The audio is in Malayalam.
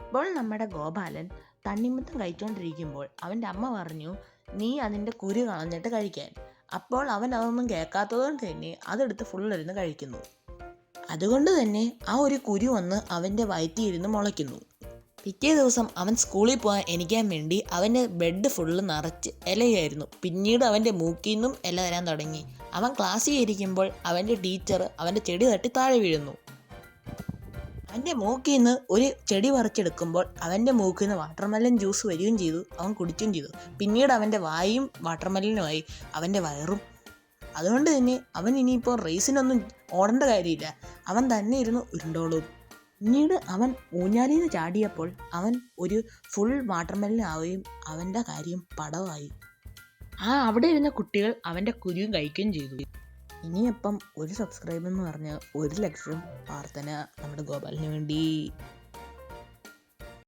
ഇപ്പോൾ നമ്മുടെ ഗോപാലൻ തണ്ണിമത്തൻ കഴിച്ചുകൊണ്ടിരിക്കുമ്പോൾ അവൻ്റെ അമ്മ പറഞ്ഞു, നീ അതിൻ്റെ കുരു കളഞ്ഞിട്ട് കഴിക്കാൻ. അപ്പോൾ അവൻ അതൊന്നും കേൾക്കാത്തതുകൊണ്ട് തന്നെ അതെടുത്ത് ഫുള്ളിരുന്ന് കഴിക്കുന്നു. അതുകൊണ്ട് തന്നെ ആ ഒരു കുരു വന്ന് അവൻ്റെ വയറ്റിയിരുന്ന് മുളയ്ക്കുന്നു. പിറ്റേ ദിവസം അവൻ സ്കൂളിൽ പോകാൻ എണീക്കാൻ വേണ്ടി അവൻ്റെ ബെഡ് ഫുള്ള് നിറച്ച് ഇലയായിരുന്നു. പിന്നീട് അവൻ്റെ മൂക്കിൽ നിന്നും ഇല വരാൻ തുടങ്ങി. അവൻ ക്ലാസ്സിൽ ഇരിക്കുമ്പോൾ അവൻ്റെ ടീച്ചർ അവൻ്റെ ചെടി തട്ടി താഴെ വീഴുന്നു. അവൻ്റെ മൂക്കിൽ നിന്ന് ഒരു ചെടി പറിച്ചെടുക്കുമ്പോൾ അവൻ്റെ മൂക്കിൽ നിന്ന് വാട്ടർമെലൻ ജ്യൂസ് വരികയും ചെയ്തു. അവൻ കുടിക്കുകയും ചെയ്തു. പിന്നീട് അവൻ്റെ വായും വാട്ടർമെലനുമായി, അവൻ്റെ വയറും. അതുകൊണ്ട് തന്നെ അവൻ ഇനിയിപ്പോൾ റേസിനൊന്നും ഓടേണ്ട കാര്യമില്ല, അവൻ തന്നെ ഇരുന്ന് ഉരുണ്ടോളും. പിന്നീട് അവൻ ഊഞ്ഞാലിൽ നിന്ന് ചാടിയപ്പോൾ അവൻ ഒരു ഫുൾ വാട്ടർമെലൻ ആവുകയും അവൻ്റെ കാര്യം പടവായി. അവിടെ ഇരുന്ന കുട്ടികൾ അവൻ്റെ കുരുവും കഴിക്കുകയും ചെയ്തു. ഇനിയപ്പം ഒരു സബ്സ്ക്രൈബ് എന്ന് പറഞ്ഞ് 1 ലക്ഷം പ്രാർത്ഥന നമ്മുടെ ഗോപാലിന് വേണ്ടി.